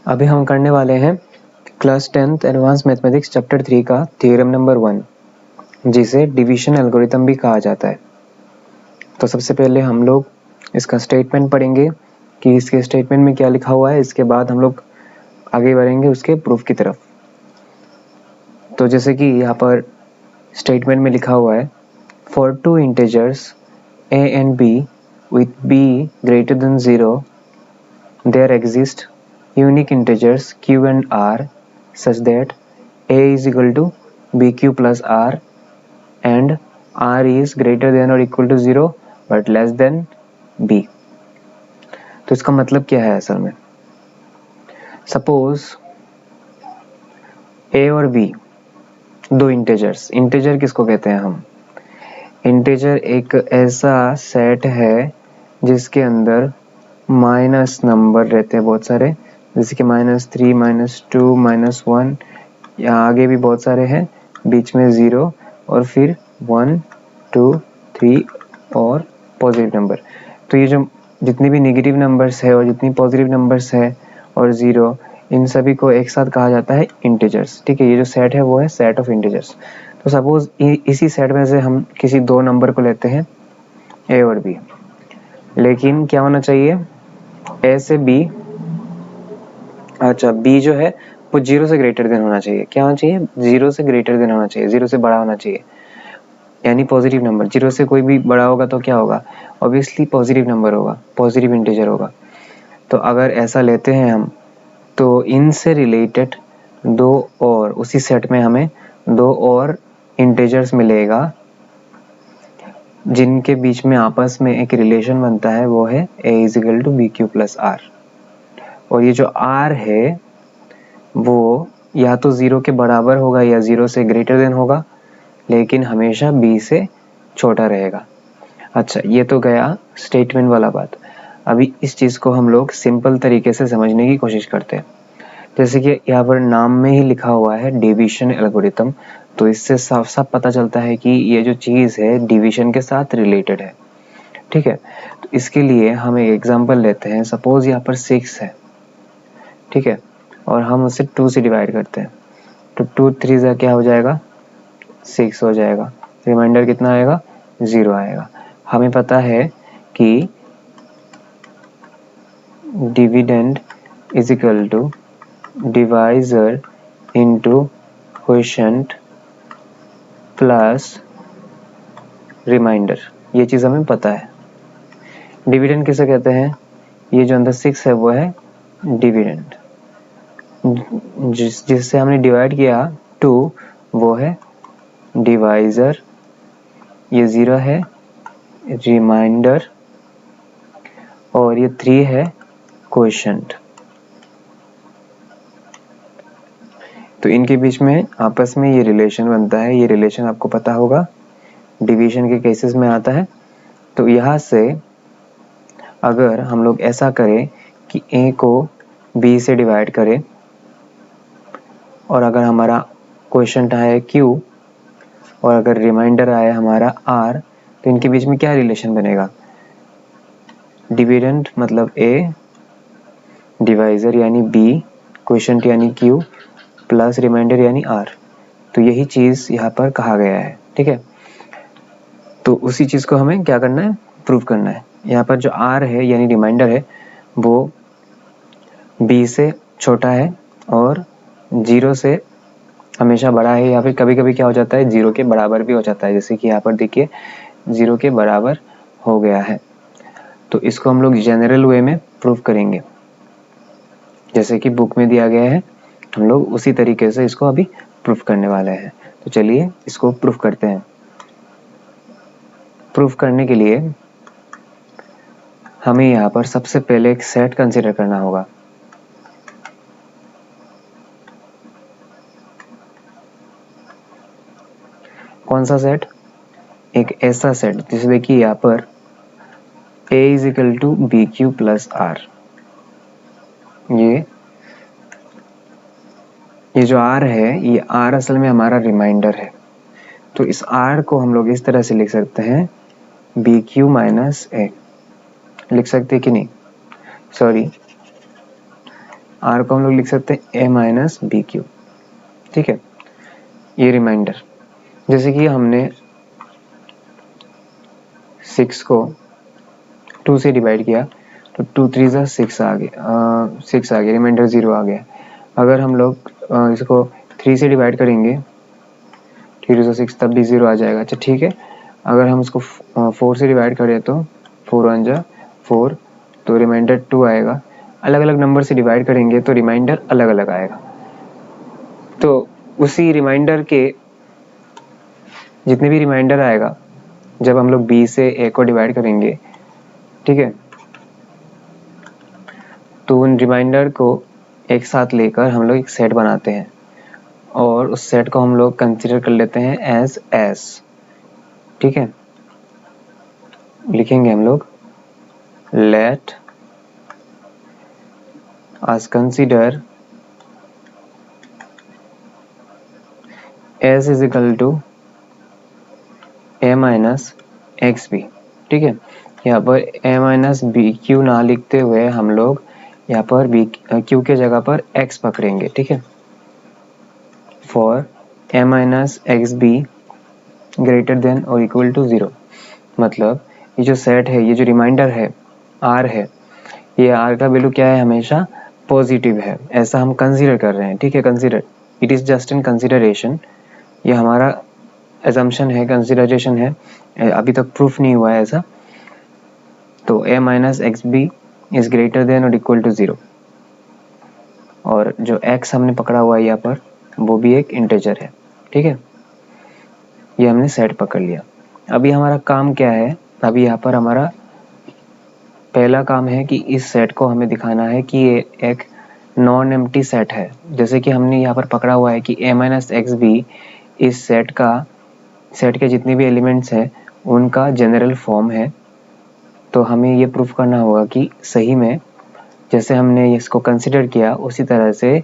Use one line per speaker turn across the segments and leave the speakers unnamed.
अभी हम करने वाले हैं class 10th advance mathematics chapter 3 का थ्योरम नंबर 1, जिसे डिवीजन एल्गोरिथम भी कहा जाता है। तो सबसे पहले हम लोग इसका स्टेटमेंट पढ़ेंगे कि इसके स्टेटमेंट में क्या लिखा हुआ है। इसके बाद हम लोग आगे बढ़ेंगे उसके प्रूफ की तरफ। तो जैसे कि यहाँ पर स्टेटमेंट में लिखा हुआ है, for two integers a and b with b greater than 0 there exist unique integers q and r such that a is equal to bq plus r and r is greater than or equal to 0 but less than b। तो इसका मतलब क्या है असल में? Suppose a और b दो integers, integer किसको कहते हैं हम? इंटीजर एक ऐसा सेट है जिसके अंदर माइनस नंबर रहते हैं बहुत सारे, जैसे कि -3, -2, -1, यहाँ आगे भी बहुत सारे हैं, बीच में 0 और फिर 1, 2, 3 और पॉजिटिव नंबर। तो ये जो जितनी भी नेगेटिव नंबर्स है और जितनी पॉजिटिव नंबर्स है और 0, इन सभी को एक साथ कहा जाता है इंटीजर्स। ठीक है, ये जो सेट है वो है सेट ऑफ इंटीजर्स। तो सपोज इसी सेट में से हम किसी दो नंबर को लेते हैं a और b, लेकिन क्या होना चाहिए? a से b, अच्छा b जो है वो 0 से ग्रेटर देन होना चाहिए। क्या होना चाहिए? 0 से ग्रेटर देन होना चाहिए, 0 से बड़ा होना चाहिए, यानी पॉजिटिव नंबर। 0 से कोई भी बड़ा होगा तो क्या होगा? ऑब्वियसली पॉजिटिव नंबर होगा, पॉजिटिव इंटीजर होगा। तो अगर ऐसा लेते हैं हम, तो इनसे रिलेटेड दो और, उसी सेट में हमें दो और इंटीजर्स मिलेगा जिनके बीच में आपस में एक रिलेशन बनता है, वो है a is equal to b q plus r. और ये जो r है वो या तो 0 के बराबर होगा या 0 से ग्रेटर देन होगा, लेकिन हमेशा b से छोटा रहेगा। अच्छा, ये तो गया स्टेटमेंट वाला बात। अभी इस चीज़ को हम लोग सिंपल तरीके से समझने की कोशिश करते हैं। जैसे कि यहाँ पर नाम में ही लिखा हुआ है डिवीजन एल्गोरिथम, तो इससे साफ साफ पता चलता है कि ये जो चीज़ है डिवीजन के साथ रिलेटेड है। ठीक है, तो इसके लिए हम एक एग्जांपल लेते हैं। सपोज यहाँ पर 6 है, ठीक है, और हम उसे 2 से डिवाइड करते हैं, तो 2 3 से क्या हो जाएगा? 6 हो जाएगा। रिमाइंडर कितना आएगा? 0 आएगा। हमें पता है कि dividend is equal to divisor into quotient plus remainder, ये चीज़ हमें पता है। डिविडेंड किसे कहते हैं? ये जो अंदर 6 है वो है डिविडेंड, जिससे हमने डिवाइड किया 2, वो है डिवाइजर, ये 0 है रिमाइंडर, और ये 3 है क्वोशिएंट। तो इनके बीच में आपस में ये रिलेशन बनता है। ये रिलेशन आपको पता होगा, डिवीजन के केसेस में आता है। तो यहाँ से अगर हम लोग ऐसा करें कि a को b से डिवाइड करें, और अगर हमारा क्वोशिएंट आया q और अगर रिमाइंडर आया हमारा r, तो इनके बीच में क्या रिलेशन बनेगा? डिविडेंड मतलब a, डिवाइजर यानी b, क्वोशिएंट यानी q, प्लस रिमाइंडर यानी r। तो यही चीज़ यहाँ पर कहा गया है। ठीक है, तो उसी चीज़ को हमें क्या करना है? प्रूव करना है। यहाँ पर जो r है यानी रिमाइंडर है वो b से छोटा है और 0 से हमेशा बड़ा है, या फिर कभी कभी क्या हो जाता है 0 के बराबर भी हो जाता है। जैसे कि यहाँ पर देखिए 0 के बराबर हो गया है। तो इसको हम लोग जनरल वे में प्रूव करेंगे, जैसे कि बुक में दिया गया है। हम लोग उसी तरीके से इसको अभी प्रूफ करने वाले हैं। तो चलिए इसको प्रूफ करते हैं। प्रूफ करने के लिए हमें यहाँ पर सबसे पहले एक सेट कंसीडर करना होगा। कौन सा सेट? एक ऐसा सेट जिसे देखिए यहाँ पर a is equal to b q plus r. ये जो r है, ये r असल में हमारा रिमाइंडर है। तो इस r को हम लोग इस तरह से लिख सकते हैं, बी क्यू माइनस ए। लिख सकते कि नहीं? सॉरी, आर को हम लोग लिख सकते हैं ए माइनस बी क्यूब, ठीक है। ये रिमाइंडर, जैसे कि हमने 6 को 2 से डिवाइड किया तो 2 3 ज़ा 6 आ गया, 6 आ गया, रिमाइंडर 0 आ गया। अगर हम लोग इसको 3 से डिवाइड करेंगे 3 2 6 तब भी 0 आ जाएगा। अच्छा ठीक है, अगर हम इसको 4 से डिवाइड करें तो 4 1 जा 4, तो रिमाइंडर 2 आएगा। अलग अलग नंबर से डिवाइड करेंगे तो रिमाइंडर अलग अलग आएगा। तो उसी रिमाइंडर के जितने भी रिमाइंडर आएगा जब हम लोग b से a को डिवाइड करेंगे, ठीक है, तो उन रिमाइंडर को एक साथ लेकर हम लोग एक सेट बनाते हैं और उस सेट को हम लोग कंसीडर कर लेते हैं एज s, ठीक है। लिखेंगे हम लोग let us consider s is equal to a minus x b, ठीक है। यहाँ पर a माइनस बी क्यू ना लिखते हुए हम लोग यहाँ पर बी क्यू के जगह पर x पकड़ेंगे, ठीक है। For a minus x B greater than और इक्वल टू 0, मतलब ये जो सेट है, ये जो रिमाइंडर है r है, ये r का वैल्यू क्या है, हमेशा पॉजिटिव है, ऐसा हम कंसीडर कर रहे हैं, ठीक है। Consider, it is just in consideration, ये हमारा एजम्पशन है, कंसीडरेशन है, अभी तक प्रूफ नहीं हुआ है ऐसा। तो a minus x b is greater than और इक्वल टू 0, और जो x हमने पकड़ा हुआ है यहाँ पर वो भी एक इंटीजर है, ठीक है। ये हमने सेट पकड़ लिया। अभी हमारा काम क्या है, अभी यहाँ पर हमारा पहला काम है कि इस सेट को हमें दिखाना है कि ये एक नॉन एम्प्टी सेट है। जैसे कि हमने यहाँ पर पकड़ा हुआ है कि a माइनस एक्स बी इस सेट के जितने भी एलिमेंट्स हैं उनका जनरल फॉर्म है। तो हमें ये प्रूफ करना होगा कि सही में जैसे हमने इसको कंसिडर किया उसी तरह से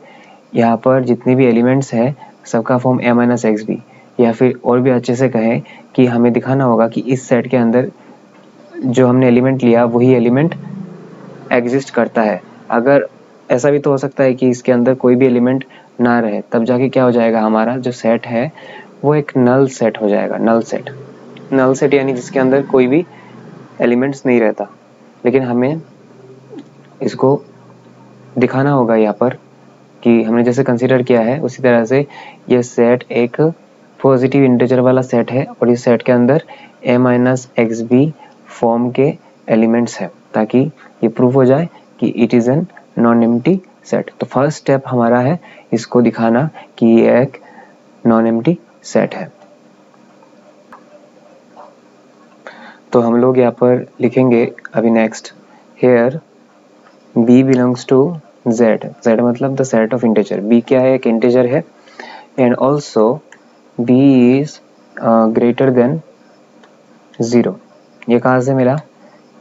यहाँ पर जितने भी एलिमेंट्स हैं सबका form a minus x b, या फिर और भी अच्छे से कहें कि हमें दिखाना होगा कि इस सेट के अंदर जो हमने एलिमेंट लिया वही एलिमेंट एग्जिस्ट करता है। अगर ऐसा भी तो हो सकता है कि इसके अंदर कोई भी एलिमेंट ना रहे, तब जाके क्या हो जाएगा, हमारा जो सेट है वो एक नल सेट हो जाएगा। नल सेट यानी जिसके अंदर कोई भी एलिमेंट्स नहीं रहता। लेकिन हमें इसको दिखाना होगा यहाँ पर कि हमने जैसे कंसीडर किया है उसी तरह से ये सेट एक पॉजिटिव इंटीजर वाला सेट है और इस सेट के अंदर a minus x b form के एलिमेंट्स है, ताकि ये प्रूफ हो जाए कि it is an non empty set. तो फर्स्ट स्टेप हमारा है इसको दिखाना कि ये एक नॉन एम्प्टी सेट है। तो हम लोग यहाँ पर लिखेंगे अभी next, here b belongs to z, z मतलब the set of integer, b क्या है, एक इंटीजर है, and also b is greater than 0। ये कहाँ से मिला,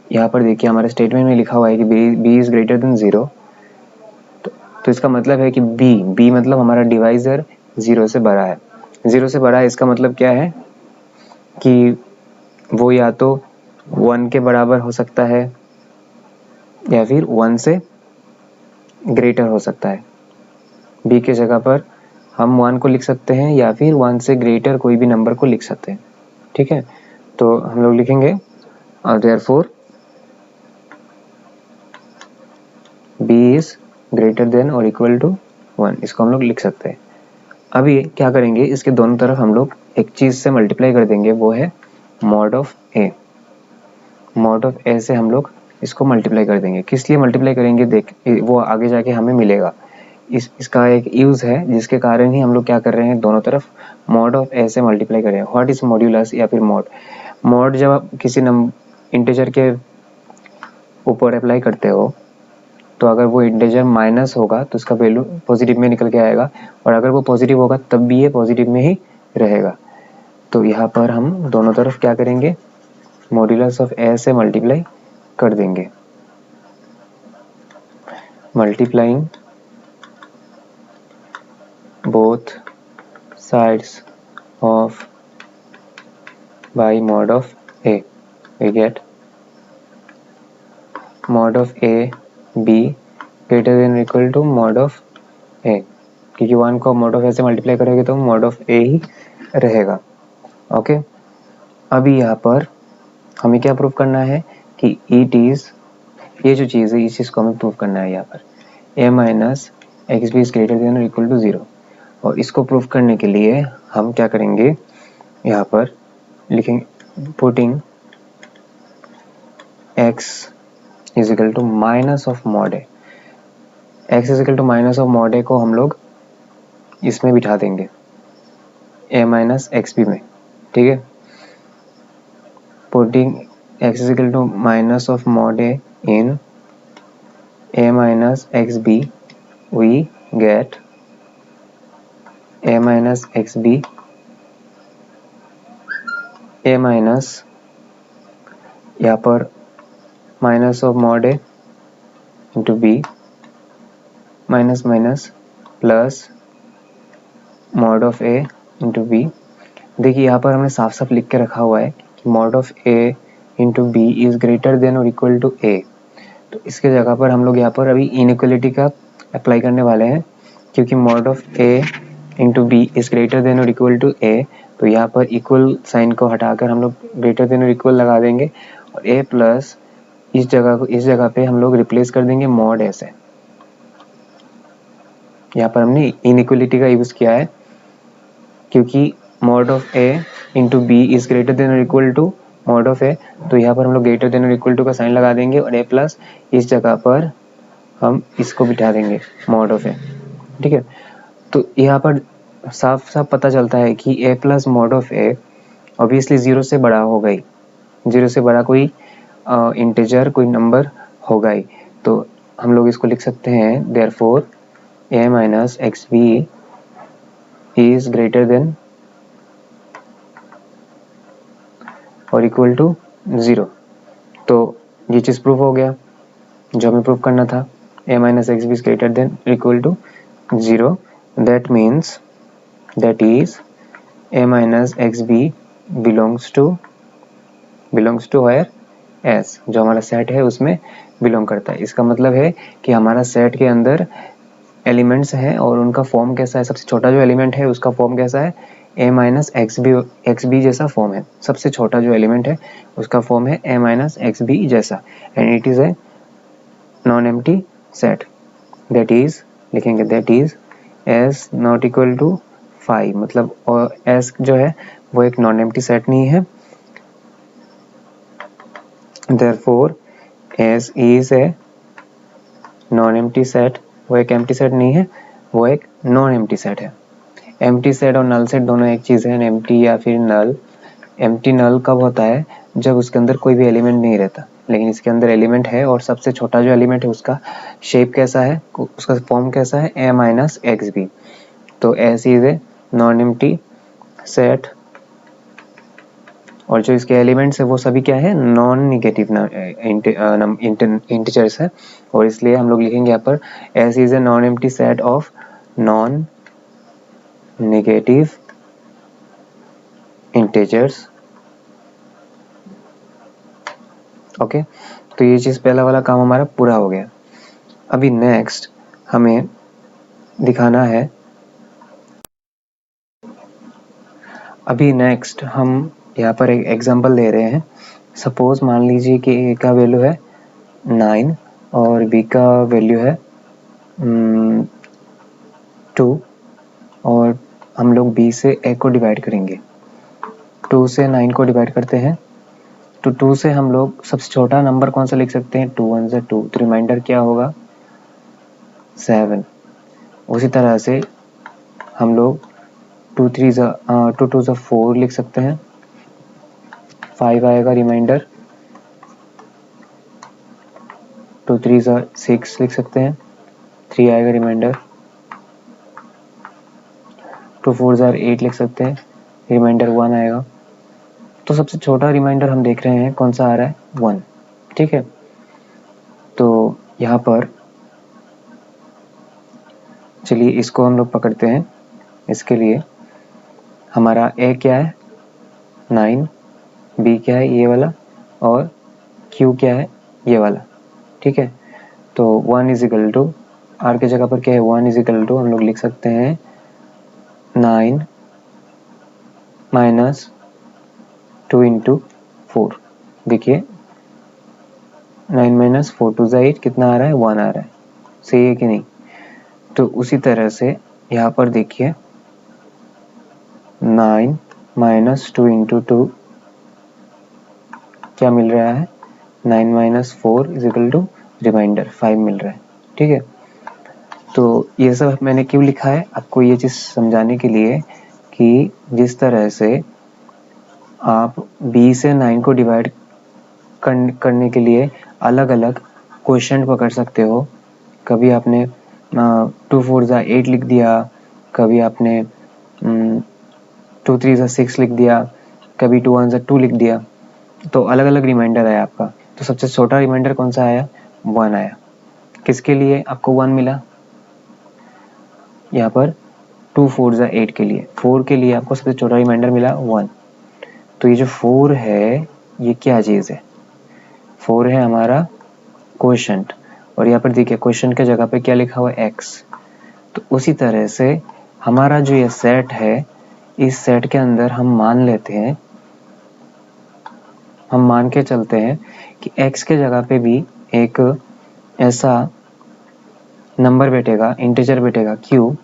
यहाँ पर देखिए हमारे स्टेटमेंट में लिखा हुआ है कि b इज ग्रेटर देन 0। तो इसका मतलब है कि b मतलब हमारा डिवाइजर 0 से बड़ा है। 0 से बड़ा है इसका मतलब क्या है कि वो या तो 1 के बराबर हो सकता है या फिर 1 से ग्रेटर हो सकता है। b के जगह पर हम 1 को लिख सकते हैं या फिर 1 से ग्रेटर कोई भी नंबर को लिख सकते हैं, ठीक है। तो हम लोग लिखेंगे therefore b is greater than और इक्वल टू 1, इसको हम लोग लिख सकते हैं। अभी क्या करेंगे, इसके दोनों तरफ हम लोग एक चीज से मल्टीप्लाई कर देंगे, वो है mod of a। Mod of a से हम लोग इसको मल्टीप्लाई कर देंगे। किस लिए मल्टीप्लाई करेंगे देख वो आगे जाके हमें मिलेगा। इसका एक यूज है जिसके कारण ही हम लोग क्या कर रहे हैं, दोनों तरफ मॉड ऑफ a से मल्टीप्लाई कर रहे हैं। व्हाट इज मॉड्यूलस या फिर मॉड जब आप किसी इंटीजर के ऊपर अप्लाई करते हो तो अगर वो इंटीजर माइनस होगा तो उसका वैल्यू पॉजिटिव में निकल के आएगा, और अगर वो पॉजिटिव होगा तब भी ये पॉजिटिव में ही रहेगा। तो यहाँ पर हम दोनों तरफ क्या करेंगे, मॉड्यूलस ऑफ a से मल्टीप्लाई कर देंगे। Multiplying both sides of by mod of a, we get mod of a b greater than equal to mod of a, क्योंकि 1 को मॉड ऑफ ए से मल्टीप्लाई करोगे तो मॉड ऑफ ए ही रहेगा। ओके, अभी यहाँ पर हमें क्या प्रूव करना है कि इट इज, ये जो चीज़ है इस चीज़ को हमें प्रूव करना है यहाँ पर a minus x b is greater than और इक्वल टू 0। और इसको प्रूव करने के लिए हम क्या करेंगे, यहाँ पर लिखेंगे putting x is equal to minus of mod a, x is equal to minus of mod a को हम लोग इसमें बिठा देंगे a माइनस एक्स बी में, ठीक है। Putting x is equal to minus of mod a in a minus xb, we get a minus xb, a minus यहाँ पर minus of mod a into b minus minus plus mod of a into b। देखिए यहाँ पर हमने साफ साफ लिख के रखा हुआ है कि mod of a into b is greater than और इक्वल टू ए। तो इसके जगह पर हम लोग यहाँ पर अभी इनइक्वलिटी का अप्लाई करने वाले हैं, क्योंकि mod of a into b is greater than और इक्वल टू ए। तो यहाँ पर इक्वल साइन को हटाकर हम लोग ग्रेटर देन और इक्वल लगा देंगे और ए प्लस इस जगह पे हम लोग रिप्लेस कर देंगे मॉड ए से। यहाँ पर हमने इनइक्वलिटी का यूज किया है, क्योंकि mod of a into b is greater than और equal to mod of a. तो यहाँ पर हम लोग ग्रेटर देन और इक्वल टू का साइन लगा देंगे और ए प्लस इस जगह पर हम इसको बिठा देंगे मॉड ऑफ ए, ठीक है। तो यहाँ पर साफ साफ पता चलता है कि a plus mod of a obviously 0 से बड़ा होगा ही, 0 से बड़ा कोई इंटीजर कोई नंबर होगा ही। तो हम लोग इसको लिख सकते हैं therefore a minus x b is greater than और इक्वल टू 0। तो ये चीज़ प्रूफ हो गया जो हमें प्रूफ करना था, a minus x b is greater than equal to 0। That means that is a minus x b belongs to where S, जो हमारा सेट है उसमें बिलोंग करता है। इसका मतलब है कि हमारा सेट के अंदर एलिमेंट्स हैं और उनका फॉर्म कैसा है, सबसे छोटा जो एलिमेंट है उसका फॉर्म कैसा है, ए माइनस एक्स बी जैसा फॉर्म है। सबसे छोटा जो एलिमेंट है उसका फॉर्म है ए माइनस एक्स बी जैसा, and it is a non empty set. That is लिखेंगे that is s not equal to 5, मतलब और एस जो है वो एक नॉन एम्प्टी सेट नहीं है। Therefore S is a non empty set, वो एक एम्प्टी सेट नहीं है, वो एक नॉन एम्प्टी सेट है। एम्प्टी सेट और नल सेट दोनों एक चीज़ है, एम्प्टी या फिर नल। एम्प्टी नल कब होता है, जब उसके अंदर कोई भी एलिमेंट नहीं रहता, लेकिन इसके अंदर एलिमेंट है और सबसे छोटा जो एलिमेंट है उसका शेप कैसा है, उसका फॉर्म कैसा है, ए माइनस एक्स बी। तो S is a non empty set और जो इसके एलिमेंट्स है वो सभी क्या है, नॉन निगेटिव इंटीजर्स है, और इसलिए हम लोग लिखेंगे यहाँ पर S is a non empty set of non negative integers. Okay, तो ये चीज़ पहला वाला काम हमारा पूरा हो गया। अभी नेक्स्ट हमें दिखाना है, अभी नेक्स्ट हम यहाँ पर एक एग्जांपल ले रहे हैं। सपोज मान लीजिए कि ए का वैल्यू है 9 और बी का वैल्यू है 2 और हम लोग b से a को डिवाइड करेंगे। 2 से 9 को डिवाइड करते हैं तो 2 से हम लोग सबसे छोटा नंबर कौन सा लिख सकते हैं, 2 1 से 2, तो रिमाइंडर क्या होगा 7। उसी तरह से हम लोग 2 2 से 4 लिख सकते हैं, 5 आएगा रिमाइंडर, 2 3 से 6 लिख सकते हैं, 3 आएगा रिमाइंडर, 2 4 से 8 लिख सकते हैं, रिमाइंडर 1 आएगा। तो सबसे छोटा रिमाइंडर हम देख रहे हैं कौन सा आ रहा है, 1, ठीक है। तो यहाँ पर चलिए इसको हम लोग पकड़ते हैं। इसके लिए हमारा a क्या है 9, b क्या है ये वाला और q क्या है ये वाला, ठीक है। तो 1 इज इक्वल टू आर के जगह पर क्या है 1 इज इक्वल टू हम लोग लिख सकते हैं 9 माइनस 2 इंटू 4। देखिए 9 माइनस 4 टू 8 कितना आ रहा है 1 आ रहा है, सही है कि नहीं। तो उसी तरह से यहाँ पर देखिए 9 माइनस 2 इंटू 2 क्या मिल रहा है 9 minus 4 is equal to remainder 5 मिल रहा है, ठीक है। तो ये सब मैंने क्यों लिखा है आपको ये चीज़ समझाने के लिए कि जिस तरह से आप b से 9 को डिवाइड करने के लिए अलग अलग क्वेश्चन पकड़ सकते हो। कभी आपने 2 4 जा 8 लिख दिया, कभी आपने 2 3 जा 6 लिख दिया, कभी 2 1 जा 2 लिख दिया, तो अलग अलग रिमाइंडर आया आपका। तो सबसे छोटा रिमाइंडर कौन सा आया 1 आया। किसके लिए आपको 1 मिला यहाँ पर 2 4 जा 8 के लिए, 4 के लिए आपको सबसे छोटा रिमाइंडर मिला 1। तो ये जो 4 है ये क्या चीज़ है 4 है हमारा क्वोशंट, और यहाँ पर देखिए क्वोशंट के जगह पे क्या लिखा हुआ है x। तो उसी तरह से हमारा जो ये सेट है इस सेट के अंदर हम मान लेते हैं, हम मान के चलते हैं कि x के जगह पे भी एक ऐसा नंबर बैठेगा इंटीजर बैठेगा q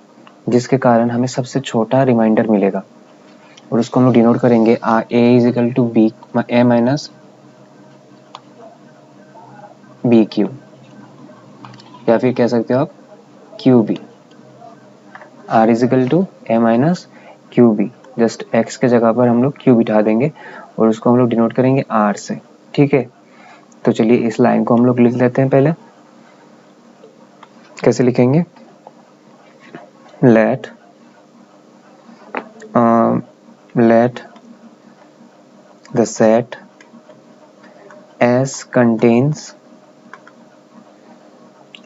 जिसके कारण हमें सबसे छोटा रिमाइंडर मिलेगा, और उसको हम लोग डिनोट करेंगे a is equal to b a minus b q, या फिर कह सकते हो आप q b. R is equal to a minus q b, just x के जगह पर हम लोग क्यू बिठा देंगे और उसको हम लोग डिनोट करेंगे आर से, ठीक है। तो चलिए इस लाइन को हम लोग लिख लेते हैं। पहले कैसे लिखेंगे, let the set S contains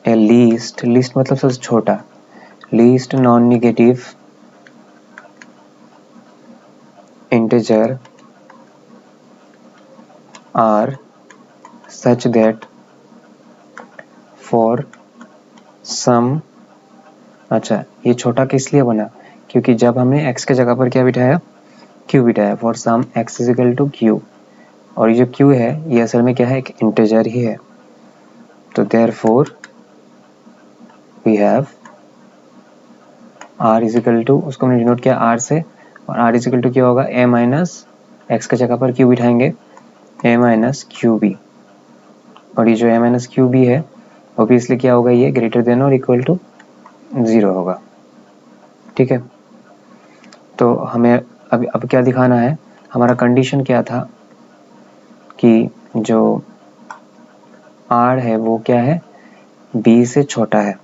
a least मतलब सबसे छोटा, least non negative integer r such that for some, अच्छा ये छोटा किस लिए बना, क्योंकि जब हमने x के जगह पर क्या बिठाया q बिठाया, for some x is equal to q, और ये जो q है ये असल में क्या है एक इंटीजर ही है। तो therefore we have r is equal to, उसको हमने डिनोट किया r से, और r इज इक्वल टू क्या होगा a माइनस x के जगह पर q बिठाएंगे a माइनस क्यू बी, और ये जो a माइनस क्यू बी है ऑब्वियसली क्या होगा ये ग्रेटर देन और इक्वल टू 0 होगा, ठीक है। तो हमें अब क्या दिखाना है, हमारा कंडीशन क्या था कि जो r है वो क्या है b से छोटा है।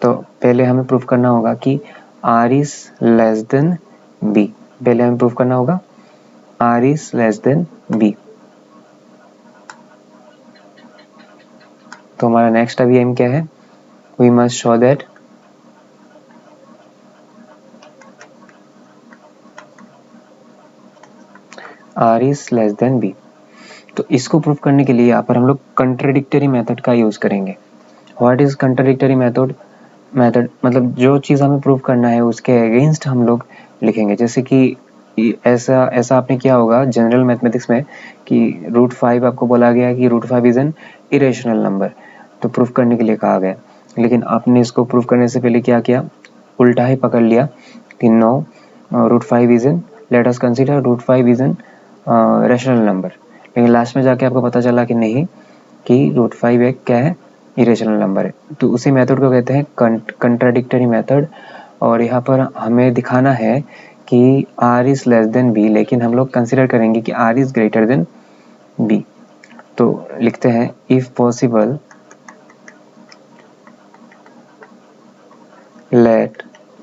तो पहले हमें प्रूफ करना होगा कि r is less than b, पहले हमें प्रूफ करना होगा r is less than b। तो हमारा नेक्स्ट अभी एम क्या है, we must show that r is less than b। तो इसको प्रूफ करने के लिए यहाँ पर हम लोग कंट्राडिक्टरी मेथड का यूज करेंगे। व्हाट इज कंट्राडिक्टरी मेथड, मतलब जो चीज़ हमें प्रूफ करना है उसके अगेंस्ट हम लोग लिखेंगे। जैसे कि ऐसा आपने किया होगा जनरल मैथमेटिक्स में कि √5 आपको बोला गया कि √5 इज एन इरेशनल नंबर, तो प्रूफ करने के लिए कहा गया, लेकिन आपने इसको प्रूफ करने से पहले क्या किया उल्टा ही पकड़ लिया कि no √5 is an, let us consider √5 is an rational number, लेकिन लास्ट में जाके आपको पता चला कि नहीं कि √5 एक क्या है इरेशनल नंबर है। तो उसी मेथड को कहते हैं कंट्राडिक्टरी मेथड, और यहाँ पर हमें दिखाना है कि r is less than b, लेकिन हम लोग कंसीडर करेंगे कि r is greater then b। तो लिखते हैं if possible let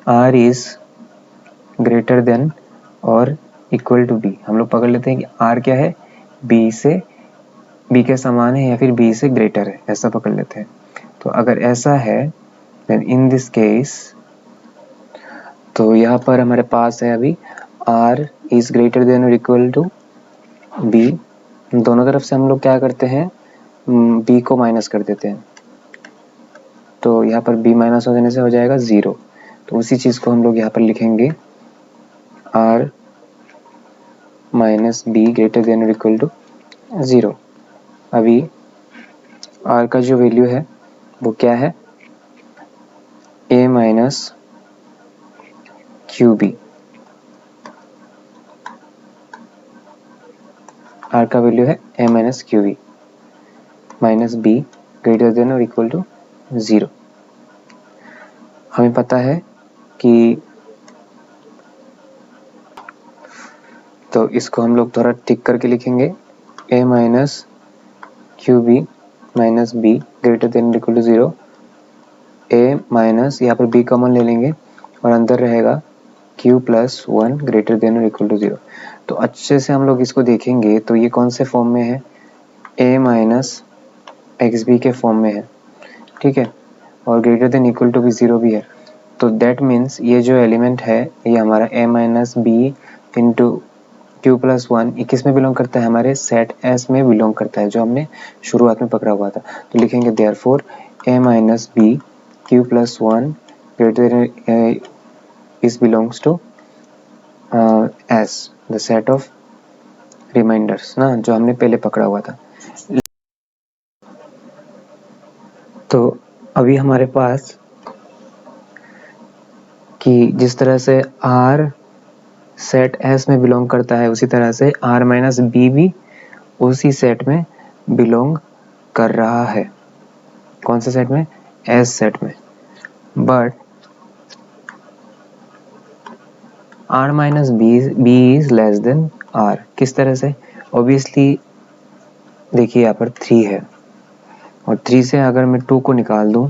r is greater than और इक्वल टू b। हम लोग पकड़ लेते हैं कि r क्या है b के समान है या फिर b से ग्रेटर है, ऐसा पकड़ लेते हैं। तो अगर ऐसा है देन इन दिस केस, तो यहाँ पर हमारे पास है अभी r इज ग्रेटर देन और इक्वल टू b, दोनों तरफ से हम लोग क्या करते हैं b को माइनस कर देते हैं, तो यहाँ पर b माइनस हो जाने से हो जाएगा 0। तो उसी चीज़ को हम लोग यहाँ पर लिखेंगे r minus b greater than और इक्वल टू 0। अभी r का जो वैल्यू है वो क्या है, a minus q b. r का वैल्यू है a minus q b minus b greater than और इक्वल टू 0। हमें पता है कि तो इसको हम लोग थोड़ा टिक करके लिखेंगे, a minus q b minus b greater than equal to 0। a minus यहाँ पर b कॉमन ले लेंगे और अंदर रहेगा q प्लस 1 ग्रेटर देन और इक्वल टू 0। तो अच्छे से हम लोग इसको देखेंगे तो ये कौन से फॉर्म में है, a माइनस एक्स बी के फॉर्म में है, ठीक है, और ग्रेटर देन इक्वल टू भी 0 भी है। तो दैट मीन्स ये जो एलिमेंट है ये हमारा a minus b into q plus 1 ये किस में बिलोंग करता है, हमारे सेट एस में बिलोंग करता है जो हमने शुरुआत में पकड़ा हुआ था। तो लिखेंगे therefore a minus b q plus 1 greater than is belongs to s the set of remainders ना, जो हमने पहले पकड़ा हुआ था। तो अभी हमारे पास कि जिस तरह से r सेट S में बिलोंग करता है उसी तरह से r माइनस बी भी उसी सेट में बिलोंग कर रहा है। कौन से सेट में, S सेट में। But r minus b is less than r। किस तरह से, ऑब्वियसली देखिए यहाँ पर 3 है और 3 से अगर मैं 2 को निकाल दूं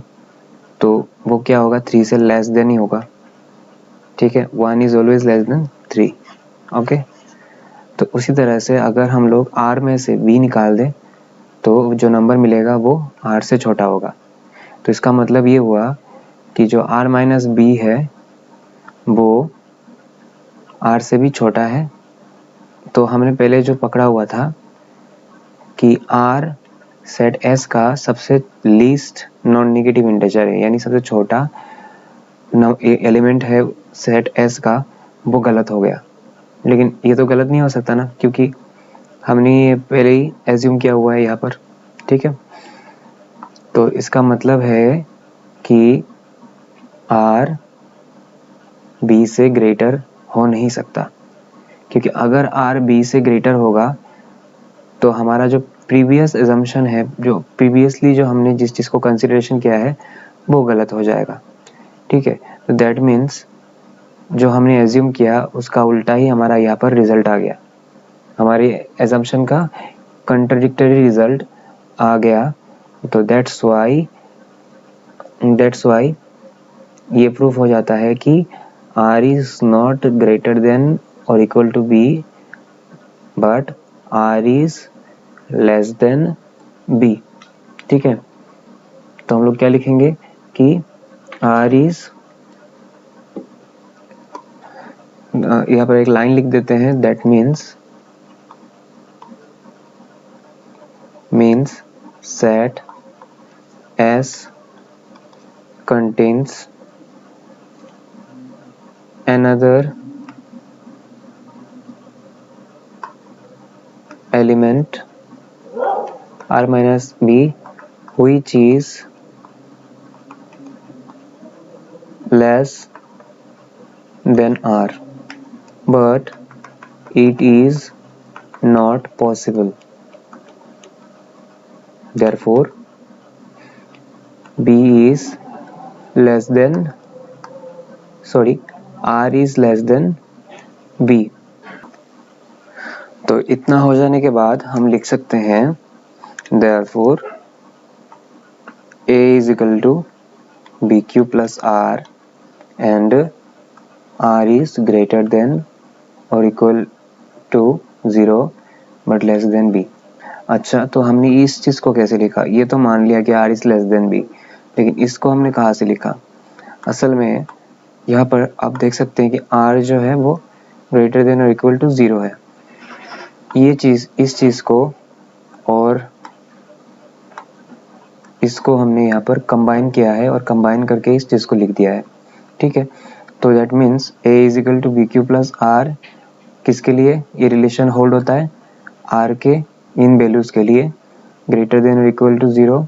तो वो क्या होगा, 3 से लेस देन ही होगा, ठीक है। 1 is always less than 3, okay. तो उसी तरह से अगर हम लोग r में से b निकाल दें तो जो नंबर मिलेगा वो r से छोटा होगा। तो इसका मतलब ये हुआ कि जो r माइनस बी है वो r से भी छोटा है। तो हमने पहले जो पकड़ा हुआ था कि r सेट S का सबसे लीस्ट नॉन नेगेटिव इंटीजर है, यानी सबसे छोटा एलिमेंट है सेट S का, वो गलत हो गया। लेकिन ये तो गलत नहीं हो सकता ना, क्योंकि हमने ये पहले ही एज्यूम किया हुआ है यहाँ पर, ठीक है। तो इसका मतलब है कि r b से ग्रेटर हो नहीं सकता, क्योंकि अगर r b से ग्रेटर होगा तो हमारा जो प्रीवियस एजम्पशन है, जो प्रीवियसली जो हमने जिस चीज़ को कंसिडरेशन किया है वो गलत हो जाएगा, ठीक है। तो दैट मीन्स जो हमने एज्यूम किया उसका उल्टा ही हमारा यहाँ पर रिजल्ट आ गया, हमारी एजम्पशन का कंट्राडिक्टरी रिजल्ट आ गया। तो दैट्स वाई ये प्रूफ हो जाता है कि r is not greater than और equal to b but r is less than b, ठीक है। तो हम लोग क्या लिखेंगे कि r इज, यहाँ पर एक लाइन लिख देते हैं, that means set S contains another element r minus b which is less than r, but it is not possible. Therefore b is less than, r is less than b। तो इतना हो जाने के बाद हम लिख सकते हैं therefore a is equal to bq plus r and r is greater than or equal to 0 but less than b। अच्छा, तो हमने इस चीज़ को कैसे लिखा, ये तो मान लिया कि r is less than b, लेकिन इसको हमने कहाँ से लिखा। असल में यहाँ पर आप देख सकते हैं कि r जो है वो ग्रेटर देन और इक्वल टू 0 है। ये चीज़, इस चीज़ को और इसको हमने यहाँ पर कंबाइन किया है और कंबाइन करके इस चीज़ को लिख दिया है, ठीक है। तो that means a is equal to b q plus r, किसके लिए ये रिलेशन होल्ड होता है, r के इन वैल्यूज़ के लिए, ग्रेटर देन और equal to 0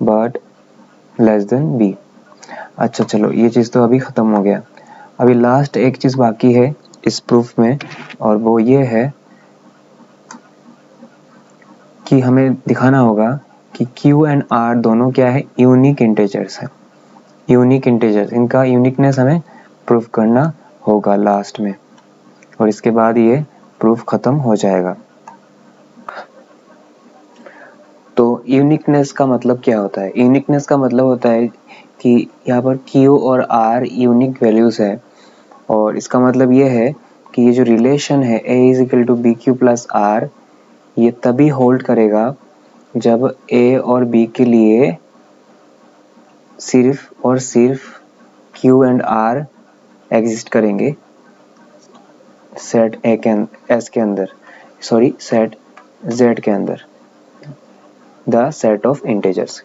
but less than b। अच्छा चलो, ये चीज़ तो अभी ख़त्म हो गया। अभी लास्ट एक चीज़ बाकी है इस प्रूफ में, और वो ये है कि हमें दिखाना होगा कि q एंड r दोनों क्या है, यूनिक इंटीजर्स है। यूनिक इंटीजर्स, इनका यूनिकनेस हमें प्रूफ करना होगा लास्ट में, और इसके बाद ये प्रूफ ख़त्म हो जाएगा। तो यूनिकनेस का मतलब क्या होता है? यूनिकनेस का मतलब होता है कि यहाँ पर q और r यूनिक वैल्यूज़ है, और इसका मतलब ये है कि ये जो रिलेशन है a is equal to b q plus r, ये तभी होल्ड करेगा जब a और b के लिए सिर्फ और सिर्फ q एंड r एग्जिस्ट करेंगे सेट S के अंदर, सॉरी सेट Z के अंदर, द सेट ऑफ इंटीजर्स।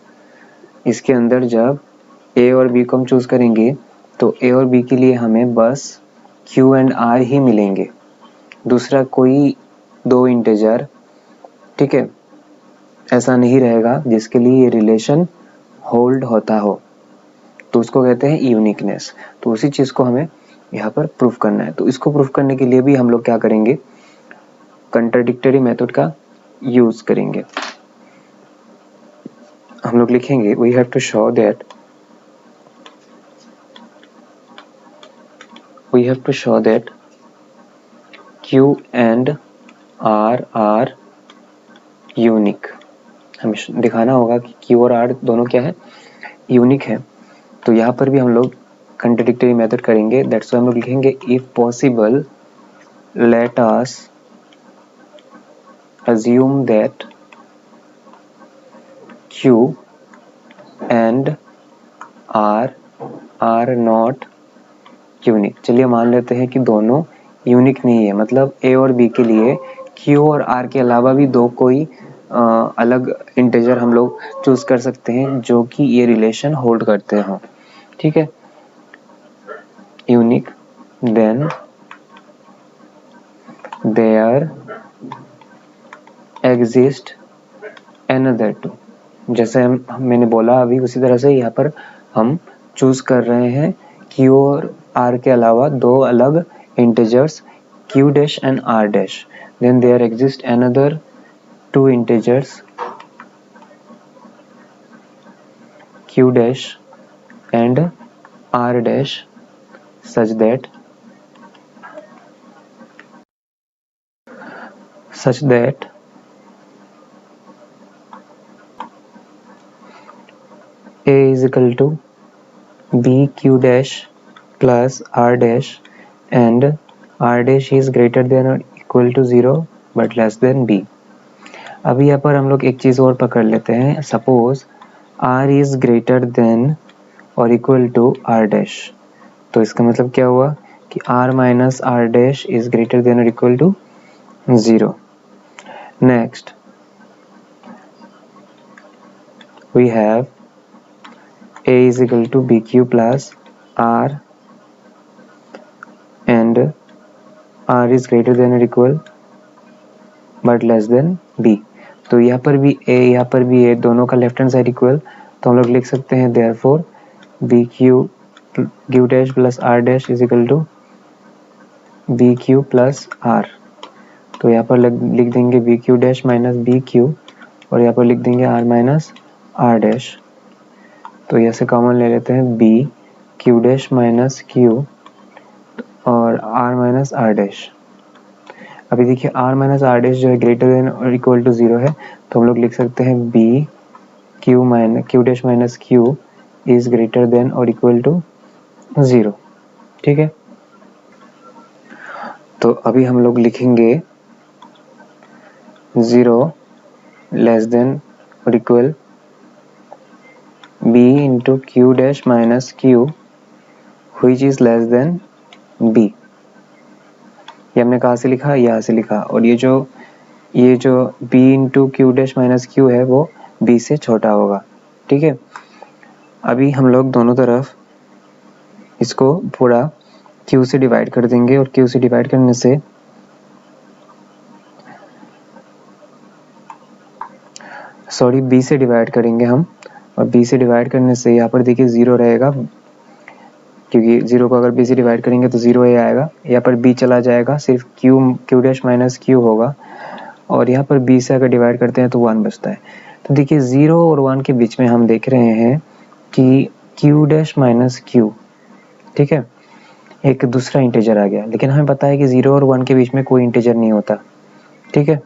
इसके अंदर जब a और b को हम चूज करेंगे तो a और b के लिए हमें बस q एंड r ही मिलेंगे, दूसरा कोई दो इंटीजर, ठीक है, ऐसा नहीं रहेगा जिसके लिए ये रिलेशन होल्ड होता हो, तो उसको कहते हैं यूनिकनेस। तो उसी चीज़ को हमें यहाँ पर प्रूफ करना है। तो इसको प्रूफ करने के लिए भी हम लोग क्या करेंगे, कंट्राडिक्टरी मेथड का यूज करेंगे। हम लोग लिखेंगे we have to show that Q and R are unique. हमें दिखाना होगा कि Q और R दोनों क्या है, यूनिक है। तो यहाँ पर भी हम लोग कंट्राडिक्टरी मेथड करेंगे। दैट्स वाई हम लोग लिखेंगे if possible let us assume that Q and R are not unique. चलिए मान लेते हैं कि दोनों यूनिक नहीं है, मतलब A और B के लिए Q और R के अलावा भी दो कोई अलग इंटीजर हम लोग चूज कर सकते हैं जो कि ये रिलेशन होल्ड करते हों, ठीक है, unique, then there exist another two. जैसे मैंने बोला अभी उसी तरह से यहाँ पर हम चूज कर रहे हैं Q और R के अलावा दो अलग integers Q dash and R dash, then there exist another two integers Q dash and R dash such that A is equal to B Q dash plus R dash and R dash is greater than or equal to 0 but less than B। अभी यहाँ पर हम लोग एक चीज़ और पकड़ लेते हैं, suppose R is greater than or equal to R dash, तो इसका मतलब क्या हुआ कि R minus R dash is greater than or equal to 0। Next we have A is equal to BQ plus R and R is greater than or equal but less than B। तो यहाँ पर भी A यहाँ पर भी A, दोनों का left hand side equal, तो हम लोग लिख सकते हैं therefore BQ Q dash plus R dash is equal to BQ plus R। तो यहाँ पर लिख देंगे BQ dash माइनस BQ और यहाँ पर लिख देंगे R माइनस R dash। तो यहाँ से कॉमन ले लेते हैं B Q dash minus Q और R माइनस R dash। अभी देखिए R माइनस R dash जो है ग्रेटर देन और इक्वल टू 0 है, तो हम लोग लिख सकते हैं B Q dash minus Q is greater than और इक्वल टू 0, ठीक है। तो अभी हम लोग लिखेंगे 0 लेस देन और equal B into Q dash minus Q which is less than B। ये हमने कहाँ से लिखा, यहाँ से लिखा, और ये जो B into Q dash minus Q है वो B से छोटा होगा, ठीक है। अभी हम लोग दोनों तरफ इसको पूरा Q से डिवाइड कर देंगे और Q से डिवाइड करने से B से डिवाइड करेंगे हम, और B से डिवाइड करने से यहाँ पर देखिए 0 रहेगा, क्योंकि 0 को अगर B से डिवाइड करेंगे तो 0 ही आएगा। यहाँ पर B चला जाएगा, सिर्फ Q डैश माइनस Q होगा, और यहाँ पर B से अगर डिवाइड करते हैं तो 1 बचता है। तो देखिए 0 और 1 के बीच में हम देख रहे हैं कि Q डैश माइनस Q, ठीक है, एक दूसरा इंटीजर आ गया, लेकिन हमें पता है कि 0 और 1 के बीच में कोई इंटीजर नहीं होता, ठीक है।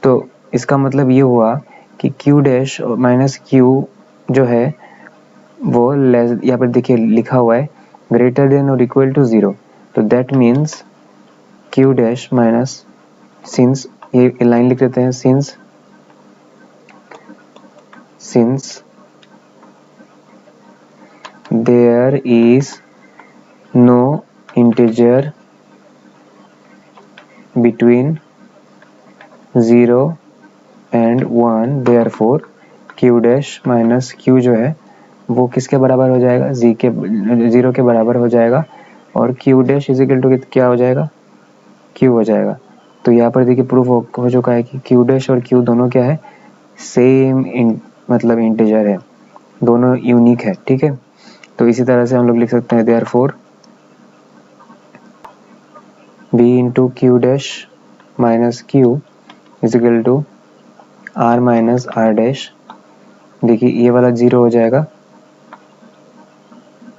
तो इसका मतलब ये हुआ कि Q डैश माइनस Q जो है वो यहाँ पर देखिए लिखा हुआ है ग्रेटर देन और इक्वल टू 0, तो that means Q dash minus, since ये लाइन लिख देते हैं, since there is no integer between 0 and 1, therefore Q dash minus Q जो है वो किसके बराबर हो जाएगा, 0 के बराबर हो जाएगा, और Q dash is equal to क्या हो जाएगा, Q हो जाएगा। तो यहाँ पर देखिए प्रूफ हो चुका है कि Q डैश और Q दोनों क्या है, सेम मतलब इंटीजर है, दोनों यूनिक है, ठीक है। तो इसी तरह से हम लोग लिख सकते हैं therefore B into Q dash minus Q is equal to R minus R dash. देखिए ये वाला 0 हो जाएगा,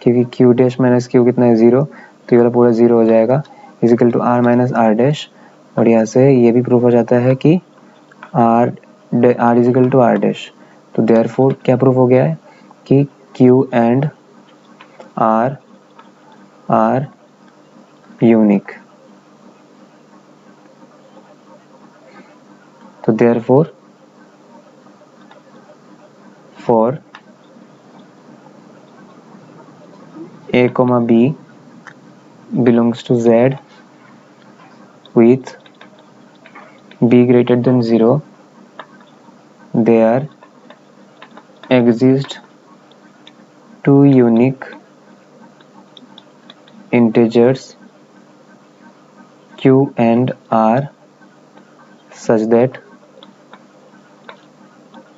क्योंकि Q डैश माइनस Q कितना है 0, तो ये वाला पूरा 0 हो जाएगा, is equal to R minus R dash. और यहाँ से ये भी प्रूफ हो जाता है कि R is equal to R dash. तो देयरफॉर क्या प्रूफ हो गया है कि Q and R are unique. तो therefore for A, B belongs to Z with B greater than 0, there exist two unique integers Q and R such that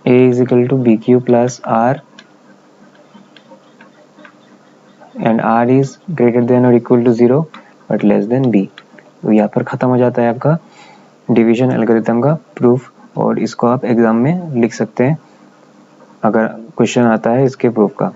A is equal to BQ plus R and R is greater than or equal to 0 but less than B। तो यहाँ पर ख़त्म हो जाता है आपका division algorithm का proof, और इसको आप एग्ज़ाम में लिख सकते हैं अगर क्वेश्चन आता है इसके प्रूफ का।